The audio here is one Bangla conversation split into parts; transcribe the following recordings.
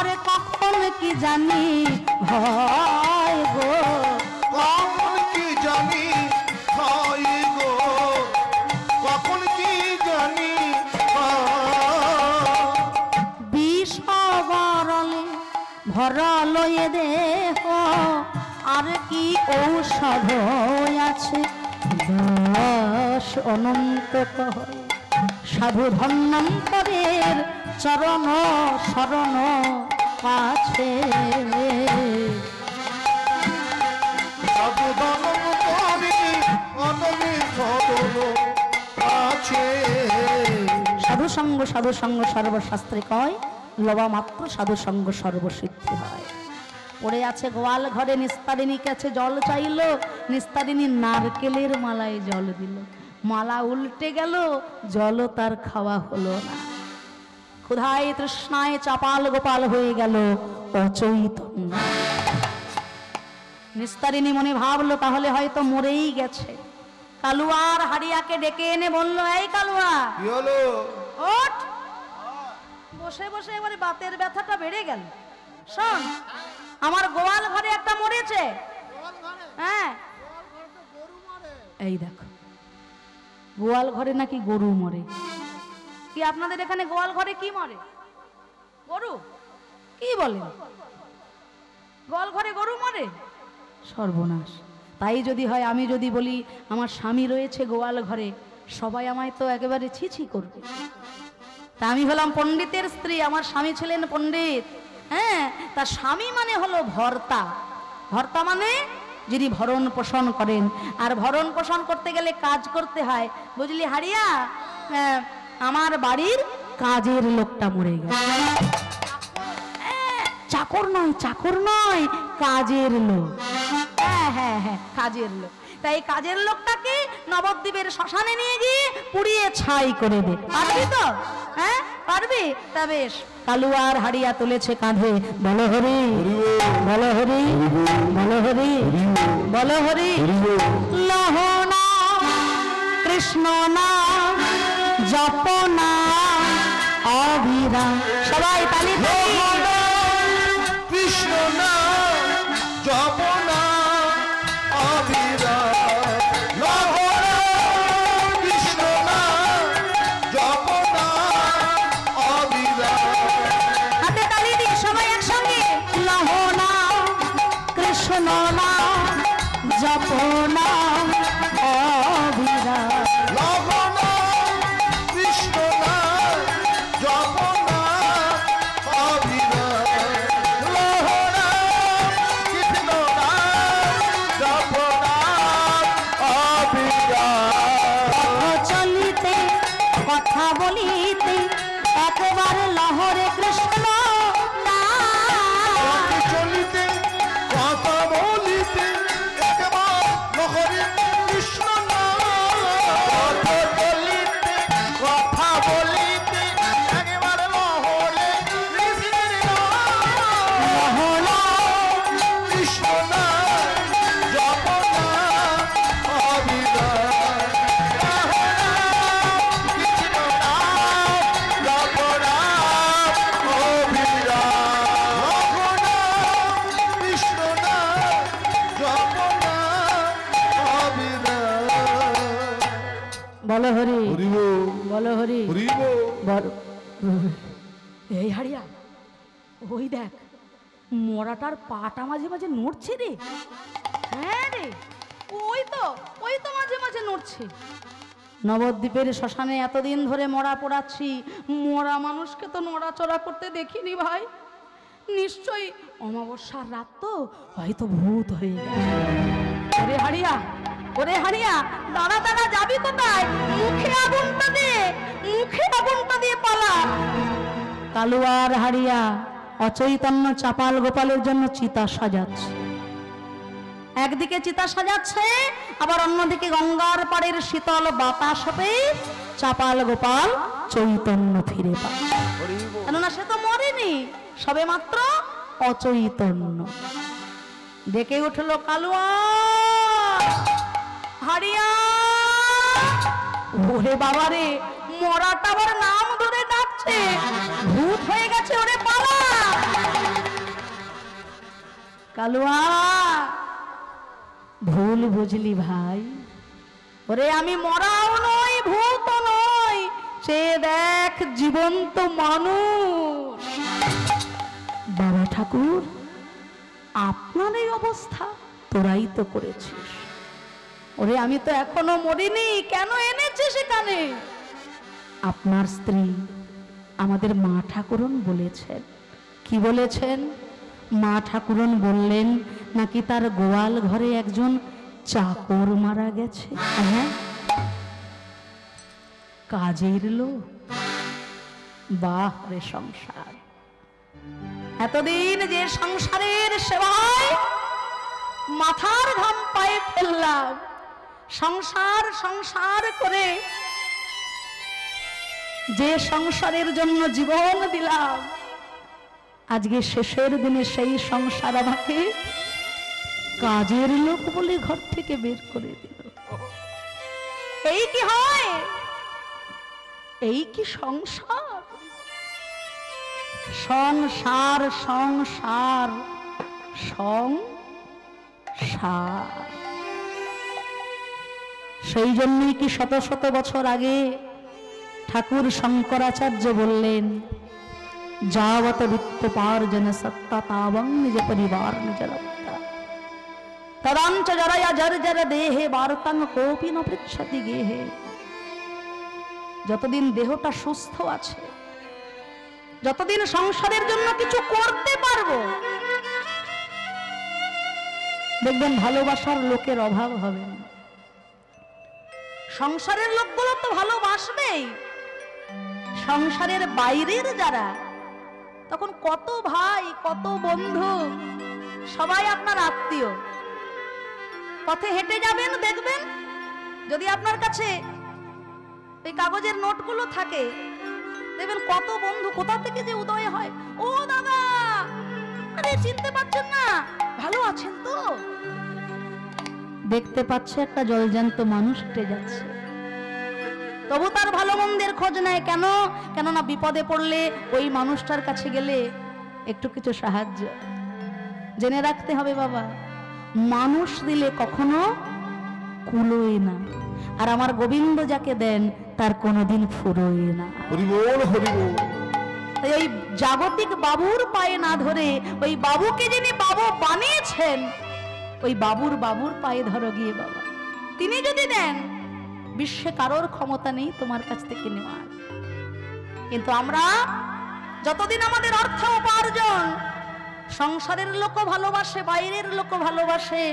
আরে কখন কি জানি হয় গো, কখন কি জানি হয় গো, কখন কি জানি বিষ গরলে ভরল এ দেহ, আর কি ঔষধ আছে দাস অনন্ত কহ। সাধু ধন্বন্তরের চরণ শরণ আছে, সাধু ধন্বন্তরের চরণ আছে। সাধু সঙ্গ সর্বশাস্ত্রে কয়, লবা মাত্র সাধু সঙ্গ সর্বসিদ্ধি হয়। পড়ে আছে গোয়াল ঘরে, নিস্তারিণী কাছে জল চাইল, নিস্তারিণী নারকেলের মালায় জল দিল, মালা উল্টে গেল, জল তার খাওয়া হলো না। ক্ষুধায় তৃষ্ণায় চাপাল গোপাল হয়ে গেল অচৈতন্য। নিস্তারিণী মনে ভাবলো তাহলে হয়তো মরেই গেছে। কালুয়ার হাড়িয়াকে ডেকে এনে বলল, এই কালুয়া, কি হলো? ওঠ। বসে বসে এবারে বাতের ব্যথাটা বেড়ে গেল। শোন, আমার গোয়াল ঘরে একটা মরেছে। হ্যাঁ, এই দেখো, গোয়াল ঘরে নাকি গরু মরে। কি আপনাদের এখানে গোয়াল ঘরে কি মরে? গরু? কি বলেন, গোয়াল ঘরে গরু মরে? সর্বনাশ। তাই যদি হয়, আমি যদি বলি আমার স্বামী রয়েছে গোয়াল ঘরে, সবাই আমায় তো একেবারে ছিছি করবে। তা আমি হলাম পণ্ডিতের স্ত্রী, আমার স্বামী ছিলেন পণ্ডিত। হ্যাঁ, তার স্বামী মানে হলো ভর্তা। ভর্তা মানে যিনি ভরণ পোষণ করেন, আর ভরণ পোষণ করতে গেলে কাজ করতে হয়, বুঝলি হারিয়া? আমার বাড়ির কাজের লোকটা মরে গেল। চাকর নয়, চাকর নয়, কাজের লোক। হ্যাঁ হ্যাঁ হ্যাঁ, কাজের লোক। তাই কাজের লোকটাকে নবদ্বীপের শ্মশানে নিয়ে গিয়ে পুড়িয়ে ছাই করে দে। পারবি তো? হ্যাঁ পারবি? তা বেশ। কালুয়ার হাড়িয়া তুলেছে কাঁধে, বলো হরি, বলো হরি, বলো হরি, বলো হরি। লহ না কৃষ্ণ না জপ না অবিরাম। সবাই তালি তালি। কৃষ্ণ না জপ না অবিরাম, কৃষ্ণ না জপ না অবিরাম। হাতে তালি দিয়ে সবাই একসঙ্গে। লহ না কৃষ্ণ না জপ না অবিরাম, লহ না কৃষ্ণ না জপ না অবিরাম, লহ না কৃষ্ণ না জপ না অবিরাম। পথ চলিতে কথা বলিতে একবার লহরে কৃষ্ণ নাম। চলিতে কথা বলিতে একবার লহরে কৃষ্ণ নাম, বলিতে কথা বলিতে একবার লহরে কৃষ্ণ নাম, কৃষ্ণ নাম জপ না অবিরাম, কৃষ্ণ নাম জপ না অবিরাম, কৃষ্ণ নাম জপ না অবিরাম। বলো হরি, হরিব বলো হরি, হরিব। বলো। এই হারিয়া, ওই দেখ মরাটার পাটা মাঝে মাঝে নড়ছে রে। হ্যাঁ রে, ওই তো মাঝে মাঝে নড়ছে। নবদ্বীপের শ্মশানে এতদিন ধরে মরা পোড়াচ্ছি, মরা মানুষকে তো নড়াচড়া করতে দেখিনি ভাই। নিশ্চয়ই অমাবস্যার রাত তো, হয়তো ভূত হয়ে গেছে। ওরে হারিয়া, ওরে হারিয়া, দাঁড়া দাঁড়া, যাবি কোথায়? মুখে আগুনটা দে, মুখে আগুনটা দিয়ে পালা। কালুয়ার হারিয়া অচৈতন্য চাপাল গোপালের জন্য চিতা সাজাচ্ছে। একদিকে চিতা সাজাচ্ছে, আবার অন্যদিকে গঙ্গার পাড়ের শীতল বাতাস হতে চাপাল গোপাল চৈতন্য ফিরে পায়। কেননা সে তো মরেনি, সবে মাত্র অচৈতন্য। ডেকে উঠল কালুয়া, হারিয়া। ওরে বাবারে, মরাটা আবার নাম ধরে ডাকছে, ভূত হয়ে গেছে, ওরে পালা। কালুয়া ভুল বুঝলি ভাই, ওরে আমি মরাও নই, ভূত নই, সে দেখ জীবন্ত মানুষ। বাবা ঠাকুর, আপনার এই অবস্থা তোরাই তো করেছিস। ওরে আমি তো এখনো মরিনি, কেন এনেছে সেখানে? আপনার স্ত্রী আমাদের মা ঠাকুরন বলেছেন। কি বলেছেন? মা ঠাকুরন বললেন নাকি তার গোয়াল ঘরে একজন চাকর মারা গেছে। হ্যাঁ, কাজের লোক। বাহ রে সংসার, এতদিন যে সংসারের সেবায় মাথার ঘাম পায়ে ফেললাম, সংসার সংসার করে যে সংসারের জন্য জীবন দিলাম, আজকে শেষের দিনে সেই সংসার আমাকে কাজের লোক বলে ঘর থেকে বের করে দিল। এই কি হয়? এই কি সংসার? সংসার সংসার সংসার। সেই জন্যই কি শত শত বছর আগে ঠাকুর শঙ্করাচার্য বললেন, যাবত বিত্তোপার্জন সত্তা তাবং নিজ পরিবার নিজ রক্তা তদাঞ্চ জরয়া জর্জর দেহে বার্তাং কোপি ন পৃচ্ছতি গেহে। যতদিন দেহটা সুস্থ আছে, যতদিন সংসারের জন্য কিছু করতে পারবো, দেখবেন ভালোবাসার লোকের অভাব হবে না। সংসারের লোকগুলো তো ভালোবাসবেই, সংসারের বাইরের যারা, তখন কত ভাই কত বন্ধু সবাই আপনার আত্মীয়। পথে হেঁটে যাবেন, দেখবেন যদি আপনার কাছে ওই কাগজের নোটগুলো থাকে, দেখবেন কত বন্ধু কোথা থেকে যে উদয় হয়। ও দাদা, আরে চিনতে পারছেন না, ভালো আছেন তো? দেখতে পাচ্ছে একটা জলজান্ত মানুষ হেঁটে যাচ্ছে, তবু তার ভালো মন্দের খোঁজ নেয়। কেন? কেননা বিপদে পড়লে ওই মানুষটার কাছে গেলে একটু কিছু সাহায্য। জেনে রাখতে হবে বাবা, মানুষ দিলে কখনো কুলোয় না, আর আমার গোবিন্দ যাকে দেন তার কোনোদিন ফুরোয় না। হরি বল, হরি বল। তাই ওই জাগতিক বাবুর পায়ে না ধরে ওই বাবুকে যিনি বাবু বানিয়েছেন, ওই বাবুর পায়ে ধরো গিয়ে বাবা। তিনি যদি দেন, বিশ্বে কারোর ক্ষমতা নেই তোমার কাছ থেকে নেওয়ার। কিন্তু আমরা যতদিন আমাদের অর্থ উপার্জন, সংসারের লোক ভালোবাসে, বাইরের লোক ভালোবাসে,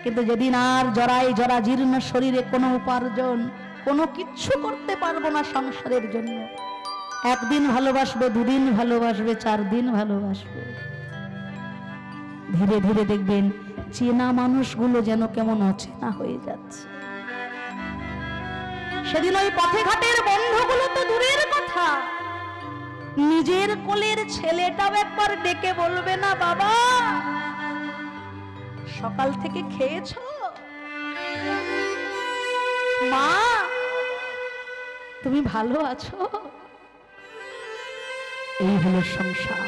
কিন্তু যেদিন আর জরায় জরা জীর্ণ শরীরে কোনো উপার্জন, কোনো কিচ্ছু করতে পারবো না সংসারের জন্য, একদিন ভালোবাসবে, দুদিন ভালোবাসবে, 4 দিন ভালোবাসবে, ধীরে ধীরে দেখবেন চেনা মানুষগুলো যেন কেমন অচেনা হয়ে যাচ্ছে। সেদিন ওই পথে ঘাটের বন্ধুগুলো তো দূরের কথা, নিজের কোলের ছেলেটাও একবার ডেকে বলবে না, বাবা সকাল থেকে খেয়েছো? মা তুমি ভালো আছো? এই হলো সংসার।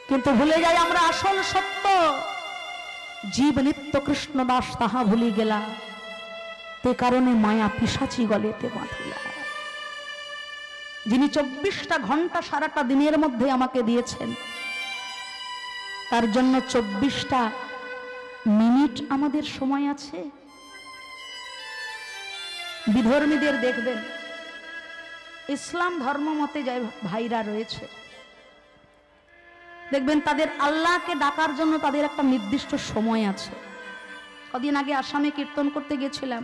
কিন্তু ভুলে যাই আমরা আসল সত্য, জীব নিত্য কৃষ্ণ দাস তাহা ভুলি গেলা, তে কারণে মায়া পিশাচি গলেতে বাঁধিলা। যিনি 24টা ঘন্টা সারাটা দিনের মধ্যে আমাকে দিয়েছেন, তার জন্য 24টা মিনিট আমাদের সময় আছে। বিধর্মীদের দেখবেন, ইসলাম ধর্ম মতে যে ভাইরা রয়েছে, দেখবেন তাদের আল্লাহকে ডাকার জন্য তাদের একটা নির্দিষ্ট সময় আছে। কদিন আগে আসামে কীর্তন করতে গেছিলাম,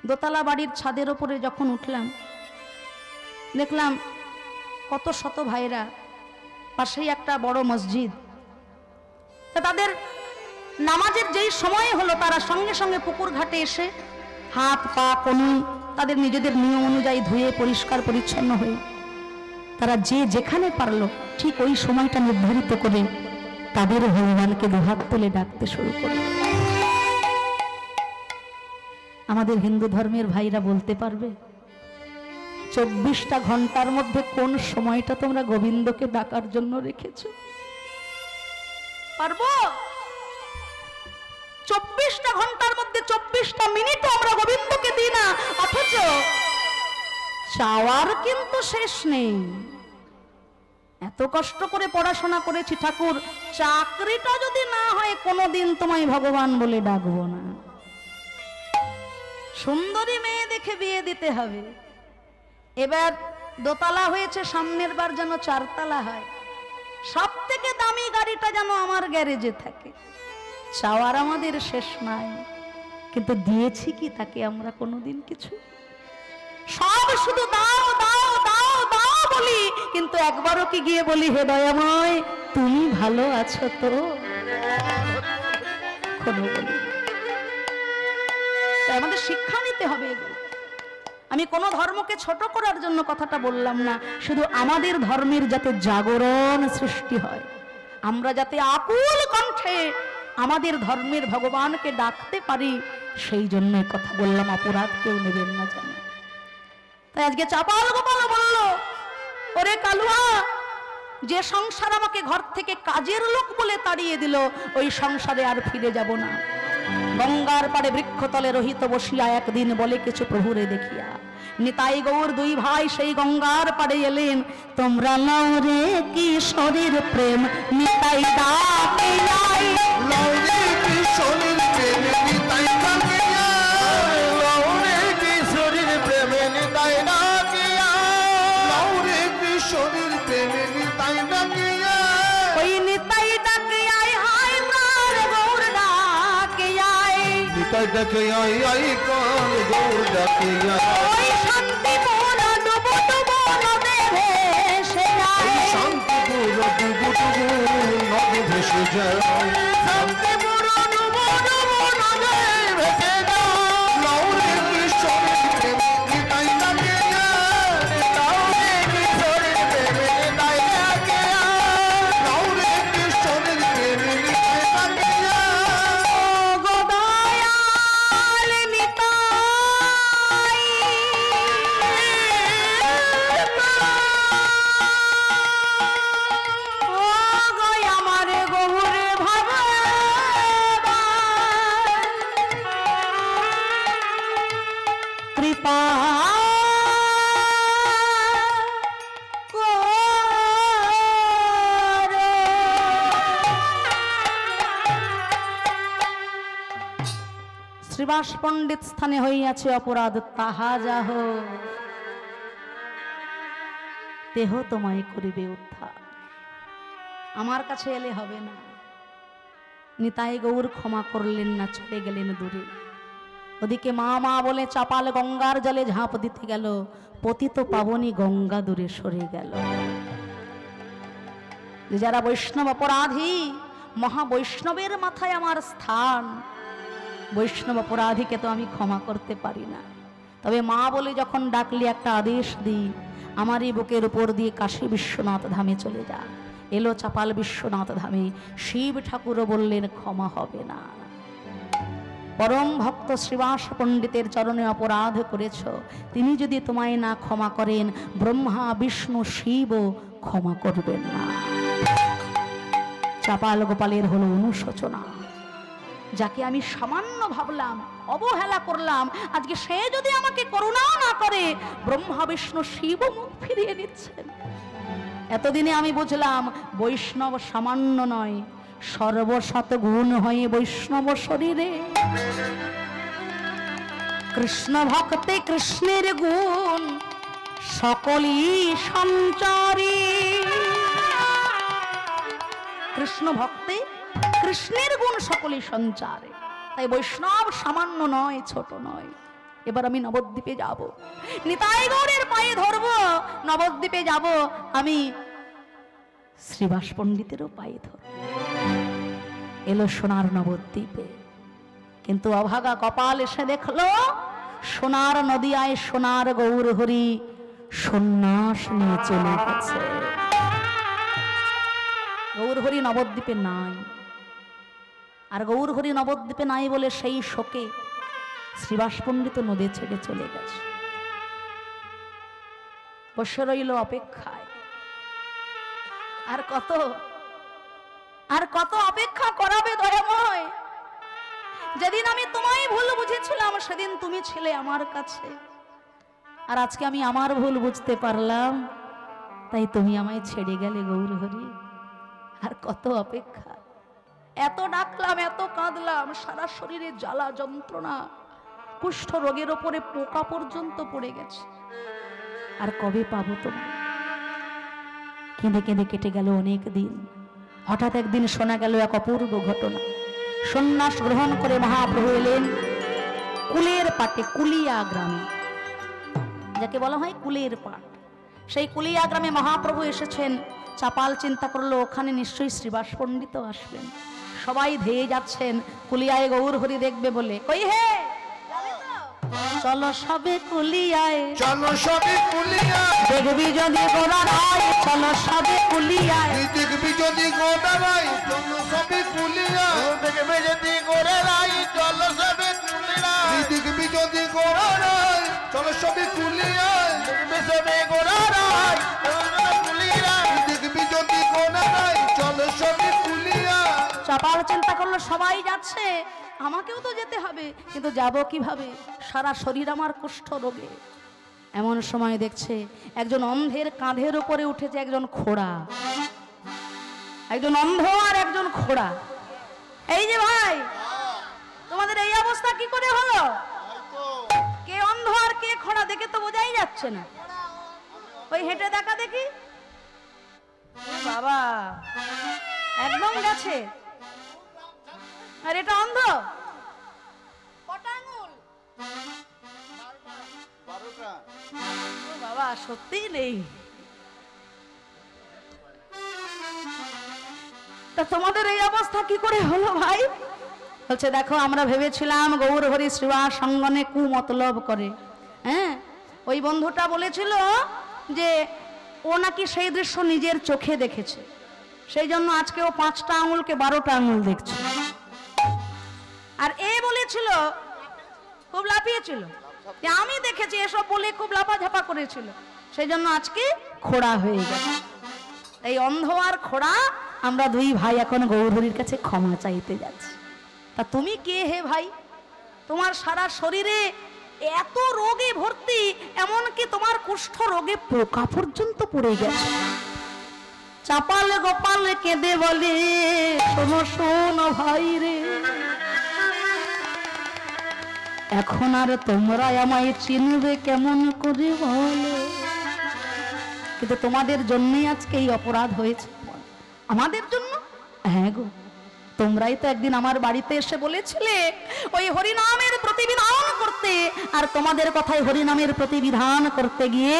দোতলা বাড়ির ছাদের ওপরে যখন উঠলাম, দেখলাম কত শত ভাইরা, পাশেই একটা বড় মসজিদ, তা তাদের নামাজের যেই সময় হলো, তারা সঙ্গে সঙ্গে পুকুর ঘাটে এসে হাত পা কনুই তাদের নিজেদের নিয়ম অনুযায়ী ধুয়ে পরিষ্কার পরিচ্ছন্ন হয়ে তারা যে যেখানে পারলো ঠিক ওই সময়টা নির্ধারিত করে তাদের ভগবানকে দুহাত তুলে ডাকতে শুরু করে। আমাদের হিন্দু ধর্মের ভাইরা বলতে পারবে 24টা ঘন্টার মধ্যে কোন সময়টা তোমরা গোবিন্দকে ডাকার জন্য রেখেছো? পারবো? 24টা ঘন্টার মধ্যে 24টা মিনিটও আমরা গোবিন্দকে দিই না, অথচ চাওয়ার কিন্তু শেষ নেই। এত কষ্ট করে পড়াশোনা করেছি ঠাকুর, চাকরিটা যদি না হয় কোনোদিন তোমায় ভগবান বলে ডাকবো না। সুন্দরী মেয়ে দেখে বিয়ে দিতে হবে। এবার দোতলা হয়েছে, সামনের বার যেন 4তলা হয়। সব থেকে দামি গাড়িটা যেন আমার গ্যারেজে থাকে। চাওয়ার আমাদের শেষ নাই, কিন্তু দিয়েছি কি তাকে আমরা কোনোদিন কিছু? সব শুধু দাও দাও দাও দাও বলি, কিন্তু একবারও কি গিয়ে বলি হে দয়াময় তুমি ভালো আছো তো? বলি আমাদের শিক্ষা নিতে হবে এগুলো। আমি কোনো ধর্মকে ছোট করার জন্য কথাটা বললাম না, শুধু আমাদের ধর্মের যাতে জাগরণ সৃষ্টি হয়, আমরা যাতে আকুল কণ্ঠে আমাদের ধর্মের ভগবানকে ডাকতে পারি, সেই জন্য কথা বললাম। অপরাধ কেউ নেবেন না জানে। তাই আজকে চাপাল গোপাল বলল, ওরে কালুয়া, যে সংসার আমাকে ঘর থেকে কাজের লোক বলে তাড়িয়ে দিল, ওই সংসারে আর ফিরে যাব না। গঙ্গার পাড়ে বৃক্ষতলে রহিত বসিয়া একদিন বলে কিছু প্রভুরে দেখিয়া, নিতাই গৌর দুই ভাই সেই গঙ্গার পাড়ে এলেন। তোমরা লও রে কিশোরীর প্রেম নিতাই ডাকে আই, লও রে কিশোরীর প্রেম নিতাই ডাকে আই, লও রে কিশোরীর প্রেম নিতাই ডাকে আই, লও রে কিশোরীর প্রেম নিতাই ডাকে আই, ওই নিতাই ডাকে আই হাই প্রাণ গৌর ডাকে আই, নিতাই ডাকে আই আই প্রাণ গৌর ডাকে আই, ওই শান্তিপুর ডুবো ডুবো নদে ভেসে যায়, শান্তিপুর ডুবু ডুবু নদে ভেসে যায়, শান্তিপুর ডুবো ডুবো নদে ভেসে যায়, লও রে কিশোরীর প্রেম নিতাই ডাকে আই, লও রে কিশোরীর প্রেম নিতাই ডাকে আই, লও রে কিশোরীর প্রেম নিতাই ডাকে আই, ও গো দয়াল নিতাই, ও গো আমার গৌর ভগবান, কৃপা করো। শ্রীবাস পণ্ডিত স্থানে হইয়াছে অপরাধ, তাহা যাহ দেহ তোমায় করিবে উদ্ধার। আমার কাছে এলে হবে না। নিতাই গৌর ক্ষমা করলেন না, চলে গেলেন দূরে। ওদিকে মা মা বলে চাপাল গঙ্গার জলে ঝাঁপ দিতে গেল, পতিত পাবনী গঙ্গা দূরে সরে গেল। যারা বৈষ্ণব অপরাধী, মহাবৈষ্ণবের মাথায় আমার স্থান, বৈষ্ণব অপরাধীকে তো আমি ক্ষমা করতে পারি না। তবে মা বলে যখন ডাকলি একটা আদেশ দিই, আমারই বুকের উপর দিয়ে কাশী বিশ্বনাথ ধামে চলে যা। এলো চাপাল বিশ্বনাথ ধামে, শিব ঠাকুরও বললেন ক্ষমা হবে না। পরম ভক্ত শ্রীবাস পণ্ডিতের চরণে অপরাধ করেছ, তিনি যদি তোমায় না ক্ষমা করেন, ব্রহ্মা বিষ্ণু শিবও ক্ষমা করবেন না। চাপাল গোপালের হলো অনুশোচনা। যাকে আমি সামান্য ভাবলাম, অবহেলা করলাম, আজকে সে যদি আমাকে করুণা না করে, ব্রহ্মা বিষ্ণু শিব মুখ ফিরিয়ে নিচ্ছেন। এতদিনে আমি বুঝলাম বৈষ্ণব সামান্য নয়, সর্বশত গুণ হয়ে বৈষ্ণব শরীরে। কৃষ্ণ ভক্তে কৃষ্ণের গুণ সকলই সঞ্চারী, কৃষ্ণ ভক্তে কৃষ্ণের গুণ সকলই সঞ্চারে। তাই বৈষ্ণব সামান্য নয়, ছোট নয়। এবার আমি নবদ্বীপে যাব, নিতাই গৌরের পায়ে ধরব, নবদ্বীপে যাব, আমি শ্রীবাস পণ্ডিতেরও পায়ে ধরব। এলো সোনার নবদ্বীপে, কিন্তু অভাগা কপাল এসে দেখলো সোনার নদিয়ায় সোনার গৌর হরি সন্ন্যাস নিয়ে চলে গেছে। গৌর হরি নবদ্বীপে নাই। আর গৌর হরি নবদ্বীপে নাই বলে সেই শোকে শ্রীবাস পণ্ডিত নদী ছেড়ে চলে গেছে। বসে রইল অপেক্ষায়। আর কত আর কত অপেক্ষা করাবে দয়াময়? যেদিন আমি তোমায় ভুল বুঝেছিলাম সেদিন তুমি ছিলে আমার কাছে, আর আজকে আমি আমার ভুল বুঝতে পারলাম, তাই তুমি আমায় ছেড়ে গেলে গৌর হরি। আর কত অপেক্ষা, এত ডাকলাম, এত কাঁদলাম, সারা শরীরে জ্বালা যন্ত্রণা, কুষ্ঠ রোগের ওপরে পোকা পর্যন্ত পড়ে গেছে, আর কবে পাবো তোমায়? কেঁদে কেঁদে কেটে গেল অনেক দিন। হঠাৎ একদিন শোনা গেল এক অপূর্ব ঘটনা। সন্ন্যাস গ্রহণ করে মহাপ্রভু এলেন কুলের পাটে, কুলিয়া গ্রামে, যাকে বলা হয় কুলের পাট। সেই কুলিয়া গ্রামে মহাপ্রভু এসেছেন। চাপাল চিন্তা করলো ওখানে নিশ্চয়ই শ্রীবাস পণ্ডিত আসবেন। সবাই ধেয়ে যাচ্ছেন কুলিয়ায় গৌর হরি দেখবে বলে। কই হে, চলো সবে কুলিয়ায়, চলো সবে কুলিয়ায়, দেখবি যদি গোড়া রায়, চলো সবে কুলিয়ায়, দেখবি যদি গোড়া রায়, চলো সবে কুলিয়ায়, দেখবি যদি গোড়া রায়, চলো সবে কুলিয়ায়, দেখবি যদি গোড়া রায়, চলো সবে কুলিয়ায়, দেখবি সবে গোড়া রায়, চলো কুলিয়ায়, দেখবি যদি গোড়া রায়, চলো সবে কুলিয়ায়। চাপাল চিন্তা করলো সবাই যাচ্ছে, আমাকেও তো যেতে হবে, কিন্তু যাব কিভাবে? সারা শরীর আমার কুষ্ঠ রোগে। এমন সময় দেখছে একজন অন্ধের কাঁধের উপরে উঠেছে একজন খোড়া, একজন অন্ধ আর একজন খোড়া। এই যে ভাই, তোমাদের এই অবস্থা কি করে হলো? কে অন্ধ আর কে খোড়া দেখে তো বোঝাই যাচ্ছে না। ওই হেঁটে দেখা দেখি, বাবা একদম গেছে। আর এটা অন্ধ, কটা আঙুল? 12টা। বাবা সত্যিই নেই। তা তোমাদের এই অবস্থা কি করে হলো ভাই? বলছে দেখো, আমরা ভেবেছিলাম গৌর হরি শ্রীবাস সঙ্গনে কু মতলব করে। হ্যাঁ, ওই বন্ধুটা বলেছিল যে ও নাকি সেই দৃশ্য নিজের চোখে দেখেছে, সেই জন্য আজকে ও 5টা আঙুলকে 12টা আঙুল দেখছে। আর এ বলেছিল, খুব লাফিয়েছিল, যে আমি দেখেছি, এসব বলে খুব লাফাঝাপা করেছিল, সেই জন্য আজকে খোড়া হয়ে গেছে। এই অন্ধ আর খোড়া আমরা দুই ভাই এখন গৌরহরির কাছে ক্ষমা চাইতে যাচ্ছি। তা তুমি কে হে ভাই? তোমার সারা শরীরে এত রোগে ভর্তি, এমনকি তোমার কুষ্ঠ রোগে পোকা পর্যন্ত পড়ে গেছে। চাপাল গোপাল কেঁদে বলে, শোনো শোনো ভাই রে, এখন আর তোমরা আমায় চিনবে কেমন করে বলো? কিন্তু তোমাদের জন্যই আজকে এই অপরাধ হয়েছে। আমাদের জন্য? হ্যাঁ গো, তোমরাই তো একদিন আমার বাড়িতে এসে বলেছিলে ওই হরিনামের প্রতিবিধান করতে, আর তোমাদের কথায় হরিনামের প্রতিবিধান করতে গিয়ে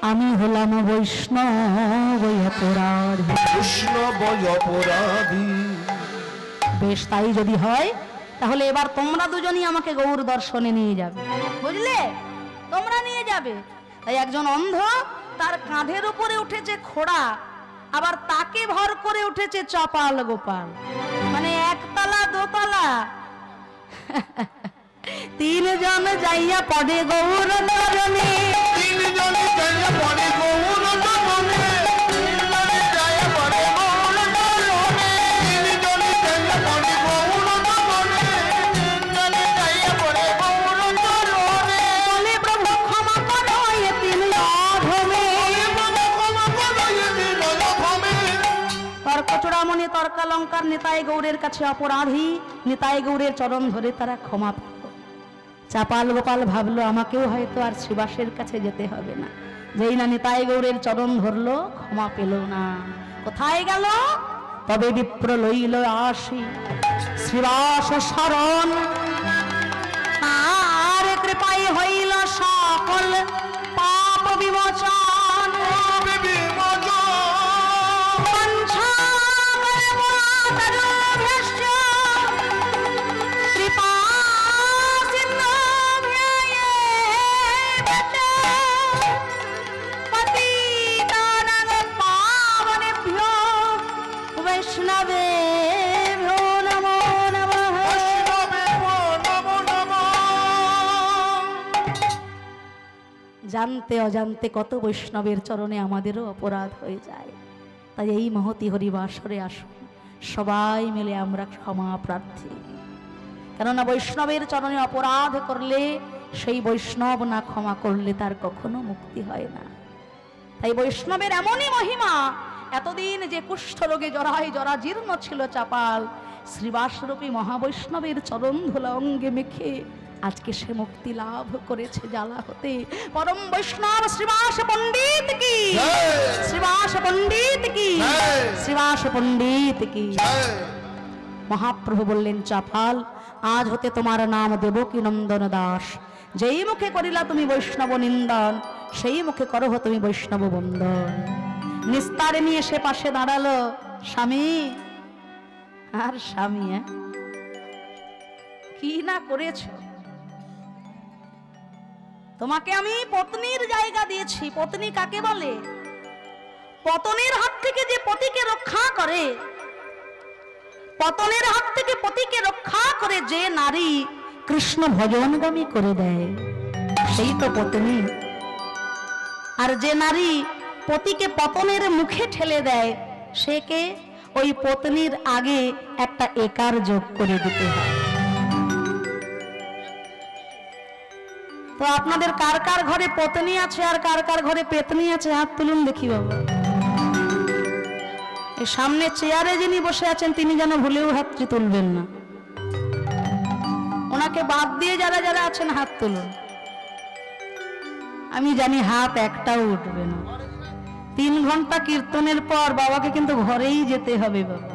আমি হলাম বৈষ্ণব অপরাধী। বৈষ্ণব অপরাধী। বেশ, তাই যদি হয় তাহলে এবার তোমরা দুজনই আমাকে গৌর দর্শনে নিয়ে যাবে, বুঝলে? তোমরা নিয়ে যাবে। তাই একজন অন্ধ, তার কাঁধের উপরে উঠেছে খোড়া, আবার তাকে ভর করে উঠেছে চাপাল গোপাল, মানে একতলা দোতলা। 3 জন যাইয়া পড়ে গৌর চরণে, 3 জন যাইয়া পড়ে গৌর চরণে, 3 জন যাইয়া পড়ে গৌর চরণে, 3 জন যাইয়া পড়ে গৌর চরণে, 3 জন যাইয়া পড়ে গৌর চরণে। বলে প্রভু ক্ষমা করো এ 3 অধমে, তর্ক চূড়ামণি তর্কালঙ্কার নিতাই গৌরের কাছে অপরাধী, নিতাই গৌরের চরণ ধরে তারা ক্ষমা পেল। চাপাল গোপাল ভাবলো আমাকেও হয়তো আর শ্রীবাসের কাছে যেতে হবে না। যেই না নিতাই গৌরের চরণ ধরলো, ক্ষমা পেল না। কোথায় গেল? তবে বিপ্র লইল আসি শ্রীবাস শরণ, আর কৃপায় হইল সকল পাপ বিমোচন। জানতে অজান্তে কত বৈষ্ণবের চরণে আমাদেরও অপরাধ হয়ে যায়। তাই এই মহতি হরিবাসরে আসুন, সবাই মিলে আমরা ক্ষমা প্রার্থী। কেননা বৈষ্ণবের চরণে অপরাধ করলে সেই বৈষ্ণব না ক্ষমা করলে তার কখনো মুক্তি হয় না। তাই বৈষ্ণবের এমনই মহিমা, এতদিন যে কুষ্ঠ রোগে জরায় জরাজীর্ণ ছিল চাপাল, শ্রীবাসরূপী মহাবৈষ্ণবের চরণ ধুলা অঙ্গে মেখে আজকে সে মুক্তি লাভ করেছে জ্বালা হতে। পরম বৈষ্ণব শ্রীবাস পণ্ডিত কি, শ্রীবাস পণ্ডিত কি, শ্রীবাস পণ্ডিত কি। মহাপ্রভু বললেন, চাপাল আজ হতে তোমার নাম দেবকী নন্দন দাস। যেই মুখে করিলা তুমি বৈষ্ণব নিন্দন, সেই মুখে করো তুমি বৈষ্ণব বন্দন। নিস্তারে নিয়ে সে পাশে দাঁড়ালো স্বামী আর স্বামী। কি না করেছ, তোমাকে আমি পত্নীর জায়গা দিয়েছি। পত্নী কাকে বলে? পতনের হাত থেকে যে পতিকে রক্ষা করে, পতনের হাত থেকে পতিকে রক্ষা করে যে নারী কৃষ্ণ ভজনগামী করে দেয়, সেই তো পত্নী। আর যে নারী পতিকে পতনের মুখে ঠেলে দেয়, সে কে? ওই পত্নীর আগে একটা একার যোগ করে দিতে হয়। তো আপনাদের কার কার ঘরে পত্নী আছে আর কার কার ঘরে পেতনি আছে? হাত তুলুন দেখি বাবা। এই সামনে চেয়ারে যিনি বসে আছেন তিনি যেন ভুলেও হাতটি তুলবেন না। ওনাকে বাদ দিয়ে যারা যারা আছেন হাত তুলুন। আমি জানি হাত একটাও উঠবে না। 3 ঘন্টা কীর্তনের পর বাবাকে কিন্তু ঘরেই যেতে হবে বাবা।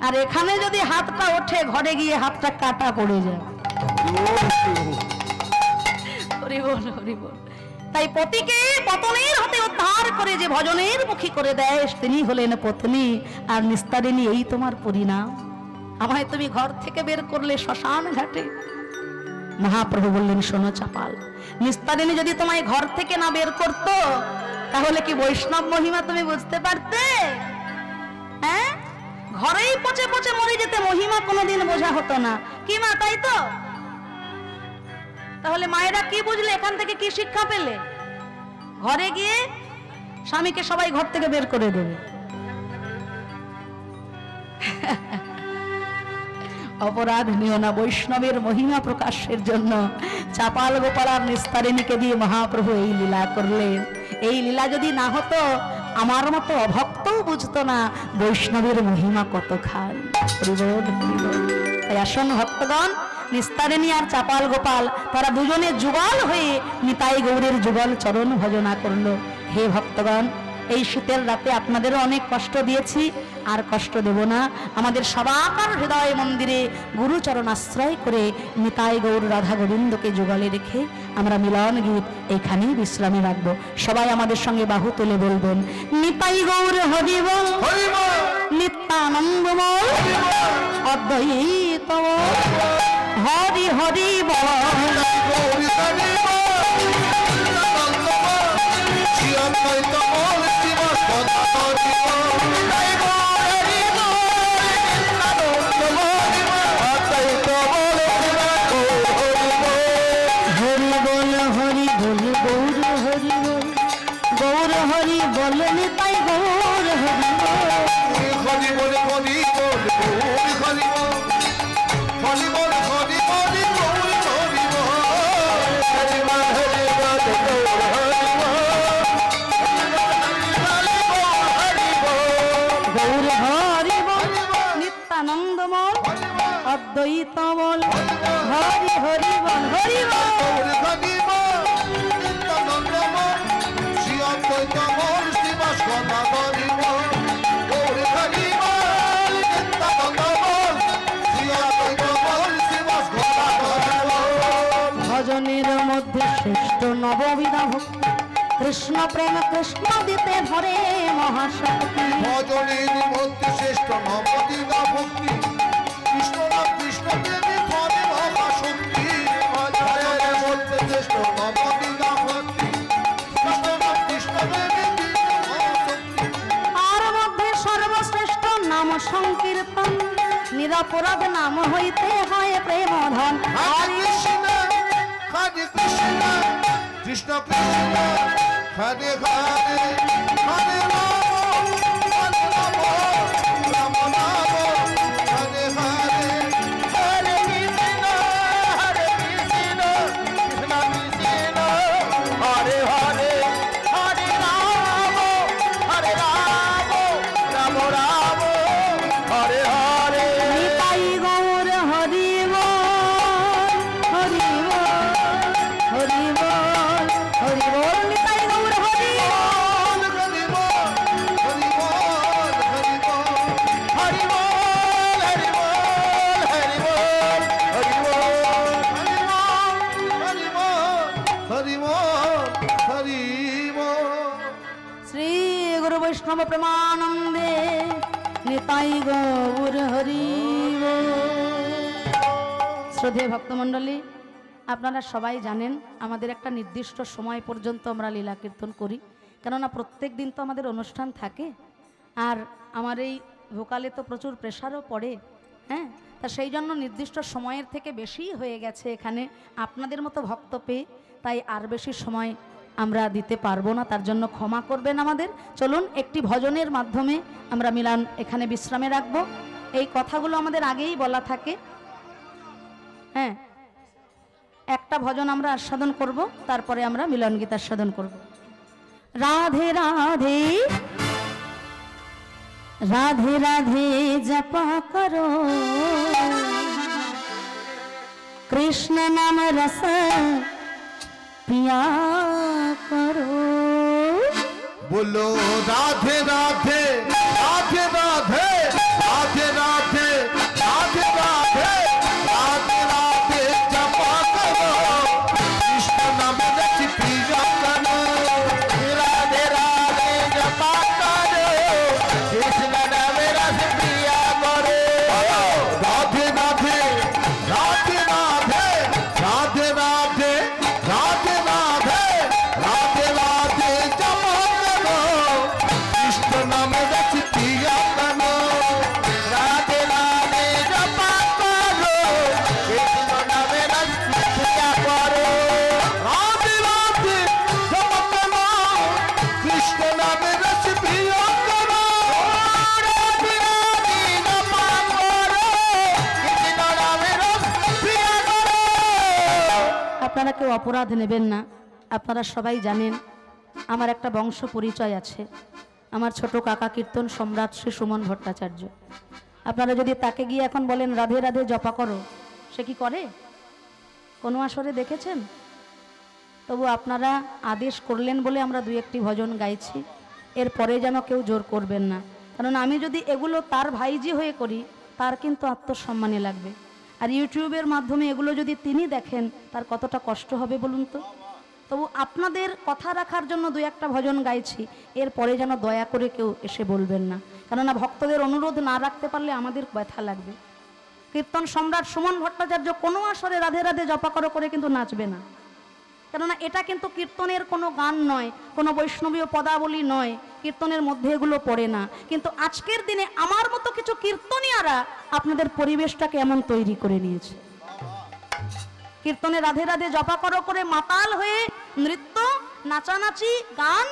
আর এখানে যদি হাতটা ওঠে, ঘরে গিয়ে হাতটা কাটা পড়ে যায়। হরি বল, হরি বল। তাই পতিকে পতনের হাতে উদ্ধার করে যে ভজনের মুখী করে দেয়, তিনি হলেন পত্নী। আর নিস্তারিণী, এই তোমার পরিণাম। আমায় তুমি ঘর থেকে বের করলে শ্মশান ঘাটে। মহাপ্রভু বললেন, শোনো চাপাল, নিস্তারিণী যদি তোমায় ঘর থেকে না বের করতো, তাহলে কি বৈষ্ণব মহিমা তুমি বুঝতে পারতে? হ্যাঁ, ঘরেই পচে পচে মরে যেতে মহিমা কোনোদিন বোঝা হতো না। কি মা, তাই তো? তাহলে মায়েরা কি বুঝলে, এখান থেকে কি শিক্ষা পেলে? ঘরে গিয়ে স্বামীকে সবাই ঘর থেকে বের করে দেবে। অপরাধ নিও না। বৈষ্ণবের মহিমা প্রকাশের জন্য চাপাল গোপাল আর নিস্তারিণীকে দিয়ে মহাপ্রভু এই লীলা করলেন। এই লীলা যদি না হতো, আমার মতো অভক্তও বুঝতো না বৈষ্ণবের মহিমা কত খান। তাই আসুন ভক্তগণ, নিস্তারিণী আর চাপাল গোপাল তারা দুজনে যুগল হয়ে নিতাই গৌরের যুগল চরণ ভজনা করলো। হে ভক্তগণ, এই শীতের রাতে আপনাদেরও অনেক কষ্ট দিয়েছি, আর কষ্ট দেব না। আমাদের সবার হৃদয় মন্দিরে গুরুচরণ আশ্রয় করে নিতাই গৌর রাধা গোবিন্দকে যুগলে রেখে আমরা মিলন গীত এখানেই বিশ্রামে রাখবো। সবাই আমাদের সঙ্গে বাহু তুলে বলবেন, নিতাই গৌর হরি বল, নিত্যানন্দময় অদ্বৈত হরি হরি বল। অদ্বৈত বল, হরি হরি বল, হরি বল। ভজনের মধ্যে শ্রেষ্ঠ নববিধা ভক্তি, কৃষ্ণ প্রেম কৃষ্ণ দিতে ধরে মহাশক্তি। ভজনের মধ্যে শ্রেষ্ঠ নববিধা ভক্তি, কৃষ্ণ নাম কৃষ্ণ প্রেমে ধরে মহাশক্তি। ভজনের মধ্যে শ্রেষ্ঠ নববিধা ভক্তি, কৃষ্ণ নাম কৃষ্ণ প্রেমে মহাশক্তি। আর মধ্যে সর্বশ্রেষ্ঠ নাম সংকীর্তন, নিরপরাধ নাম হইতে হয় প্রেম ধন। হরে কৃষ্ণ হরে কৃষ্ণ কৃষ্ণ কৃষ্ণ হরে হরে, হরে রাম হরে রাম, রাম রাম প্রেমানন্দে নিতাই গৌর হরি বল। শ্রদ্ধেয় ভক্তমণ্ডলী, আপনারা সবাই জানেন আমাদের একটা নির্দিষ্ট সময় পর্যন্ত আমরা লীলা কীর্তন করি, কেননা প্রত্যেক দিন তো আমাদের অনুষ্ঠান থাকে, আর আমার এই ভোকালে তো প্রচুর প্রেশারও পড়ে। হ্যাঁ, তা সেই জন্য নির্দিষ্ট সময়ের থেকে বেশি হয়ে গেছে এখানে আপনাদের মতো ভক্ত পেয়ে, তাই আর বেশি সময় আমরা দিতে পারবো না, তার জন্য ক্ষমা করবেন আমাদের। চলুন একটি ভজনের মাধ্যমে আমরা মিলন এখানে বিশ্রামে রাখবো। এই কথাগুলো আমাদের আগেই বলা থাকে। হ্যাঁ, একটা ভজন আমরা আস্বাদন করব, তারপরে আমরা মিলন গীত আস্বাদন করব। রাধে রাধে রাধে রাধে জপা করো, কৃষ্ণ নাম রস पिया करो। बोलो राधे राधे राधे राधे राधे राधे राधे राधे राधे राधे जपा करो, कृष्ण नाम रस पिया करो। राधे राधे जपा करो, कृष्ण नाम रस पिया करो। राधे राधे राधे राधे राधे राधे राधे राधे राधे राधे जपा करो, कृष्ण नाम रस पिया करो। राधे राधे जपा करो, कृष्ण नाम रस पिया करो। राधे राधे जपा करो, कृष्ण नाम रस पिया करो। राधे राधे जपा करो, कृष्ण नाम रस पिया करो। আপনারা কেউ অপরাধ নেবেন না। আপনারা সবাই জানেন আমার একটা বংশ পরিচয় আছে। আমার ছোট কাকা কীর্তন সম্রাট শ্রী সুমন ভট্টাচার্য। আপনারা যদি তাকে গিয়ে এখন বলেন রাধে রাধে জপা করো, সে কি করে? কোনো আসরে দেখেছেন? তবু আপনারা আদেশ করলেন বলে আমরা দুই একটি ভজন গাইছি। এরপরে যেন কেউ জোর করবেন না, কারণ আমি যদি এগুলো তার ভাইজি হয়ে করি, তার কিন্তু আত্মসম্মানে লাগবে। আর ইউটিউবের মাধ্যমে এগুলো যদি তিনি দেখেন, তার কতটা কষ্ট হবে বলুন তো। তবু আপনাদের কথা রাখার জন্য দুই একটা ভজন গাইছি, এরপরে যেন দয়া করে কেউ এসে বলবেন না, কেননা ভক্তদের অনুরোধ না রাখতে পারলে আমাদের ব্যথা লাগবে। কীর্তন সম্রাট সুমন ভট্টাচার্য কোনো আসরে রাধে রাধে জপা করো করে কিন্তু নাচবে না, কেননা এটা কিন্তু কীর্তনের কোনো গান নয়, কোনো বৈষ্ণবীয় পদাবলী নয়, কীর্তনের মধ্যে এগুলো পড়ে না। কিন্তু আজকের দিনে আমার মতো কিছু কীর্তনিয়ারা আপনাদের পরিবেশটাকে এমন তৈরি করে নিয়েছে। কীর্তনে রাধে রাধে জপা করো করে মাতাল হয়ে নৃত্য, নাচানাচি, গান,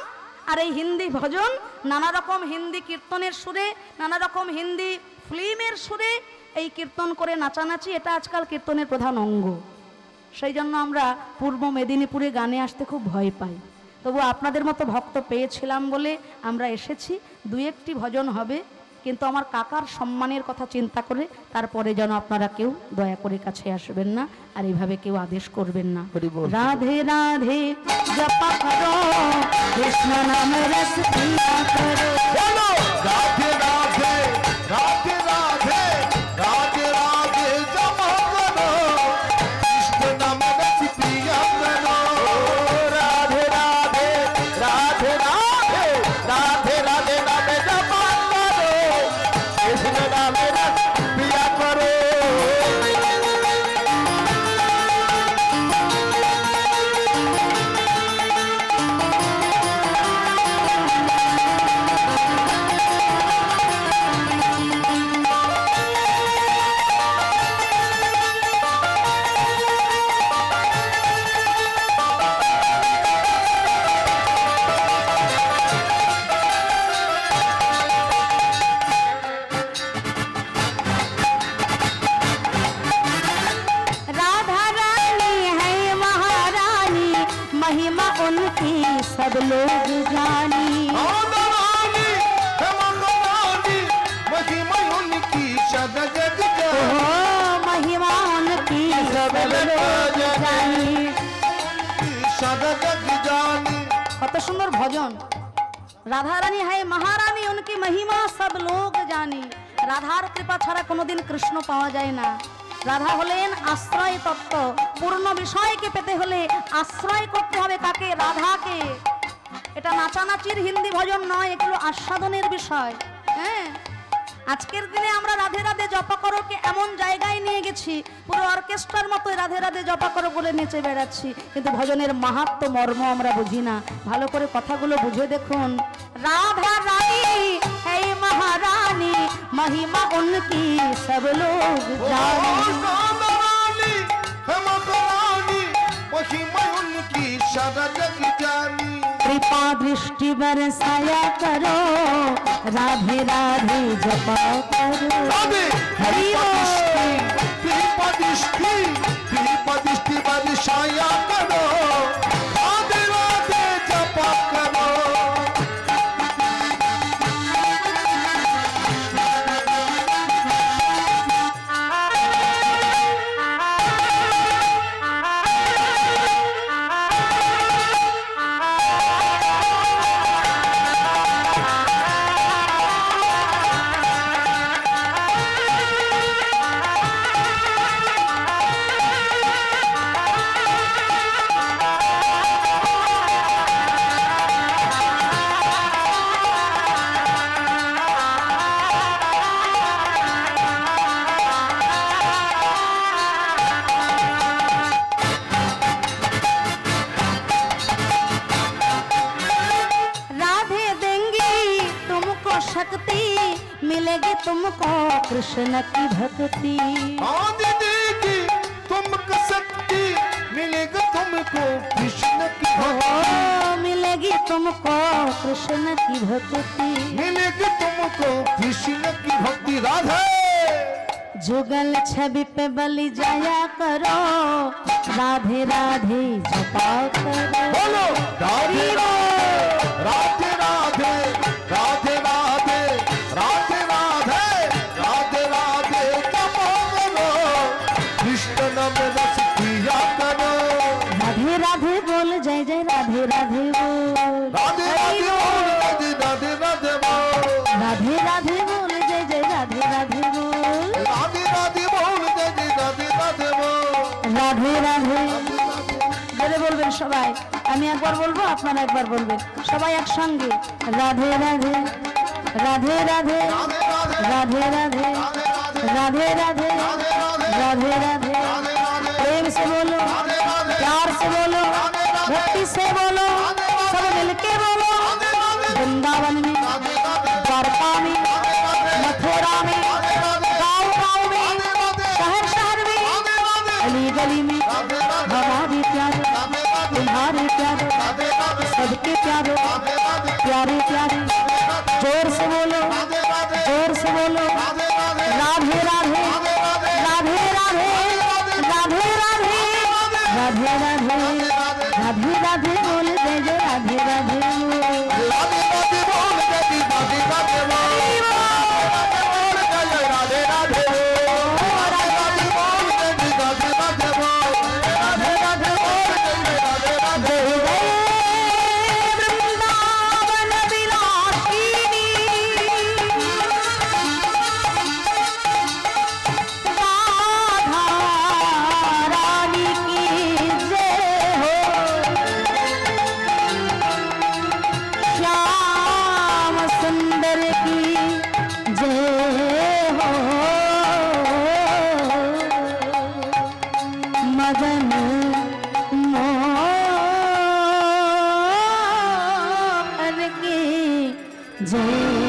আর এই হিন্দি ভজন, নানা রকম হিন্দি কীর্তনের সুরে, নানা রকম হিন্দি ফিল্মের সুরে এই কীর্তন করে নাচানাচি, এটা আজকাল কীর্তনের প্রধান অঙ্গ। সেই জন্য আমরা পূর্ব মেদিনীপুরে গানে আসতে খুব ভয় পাই। তবু আপনাদের মতো ভক্ত পেয়েছিলাম বলে আমরা এসেছি। দুই একটি ভজন হবে, কিন্তু আমার কাকার সম্মানের কথা চিন্তা করে তারপরে যেন আপনারা কেউ দয়া করে কাছে আসবেন না, আর এইভাবে কেউ আদেশ করবেন না। রাধে রাধে জপা করো, কৃষ্ণ নাম রস পিয়া করো। बोलो राधे राधे राधे राधे राधे राधे जपा करो, कृष्ण नाम रस पिया करो। राधे राधे राधे राधे राधे राधे राधे जपा करो, कृष्ण नाम रस पिया करो। महिमा उनकी सब लोग जानी। रानी है महारानी, महिमा उनकी सदा जग जानी। महिमा उनकी सब लोग जानी, सदा जग जानी। কত সুন্দর ভজন। রাধা রানী है महारानी, उनकी महिमा सब लोग जानी। রাধার কৃপা ছাড়া কোনোদিন কৃষ্ণ পাওয়া যায় না। রাধা হলেন আশ্রয় তত্ত্ব। পূর্ণ বিষয়কে পেতে হলে আশ্রয় করতে হবে কাকে? রাধাকে। এটা নাচানাচির হিন্দি ভজন নয়, এগুলো আস্বাদনের বিষয়। হ্যাঁ, আজকের দিনে আমরা রাধে রাধে জপা করোকে এমন জায়গায় নিয়ে গেছি, পুরো অর্কেস্ট্রার মতো রাধে রাধে জপা করো বলে নেচে বেড়াচ্ছি, কিন্তু ভজনের মাহাত্ম্য মর্ম আমরা বুঝি না। ভালো করে কথাগুলো বুঝে দেখুন। রাধা রানী হে মহারানী, महिमा उनकी सब लोग जाने। महिमा उनकी सारा जग जानी। कृपा दृष्टि बरसाया करो, राधे राधे जपा करो। हरि कृपा दृष्टि बरसाया करो, राधे राधे जपा करो। मिलेगी तुमको कृष्ण की भक्ति। देगी तुमको शक्ति, मिलेगी तुमको कृष्ण की भक्ति। मिलेगी तुमको कृष्ण की भक्ति, मिलेगी तुमको कृष्ण की भक्ति। राधे जुगल छवि पे बलि जाया करो, राधे राधे जपा करो। बोलो राधे राधे राधे राधे राधे राधे राधे राधे राधे जपा करो, कृष्ण नाम रस पिया करो। राधे राधे बोल जय जय राधे राधे बोल, राधे राधे बोल राधे राधे राधे बोल, राधे राधे बोल जय जय राधे राधे बोल, राधे राधे बोल जय जय राधे राधे बोल, রাধে রাধে। বলে বলবেন সবাই, আমি একবার বলবো আপনারা একবার বলবেন, সবাই একসঙ্গে। রাধে রাধে রাধে রাধে রাধে রাধে রাধে রাধে राधे राधे। प्रेम से बोलो, प्यार से बोलो, भक्ति से बोलो, सब मिलके बोलो। वृंदावन में, द्वारका में, मथुरा में, गाँव गाँव में, शहर शहर में, गली गली में, हमारे प्यारे तुम्हारे प्यारे सबके प्यारे प्यारे प्यारे। जोर से बोलो, जोर से बोलो। राधे राधे राधे राधे राधे राधे राधे राधे राधे राधे बोल जय जय राधे राधे बोल, राधे राधे बोल जय जय राधे राधे बोल, राधे राधे जय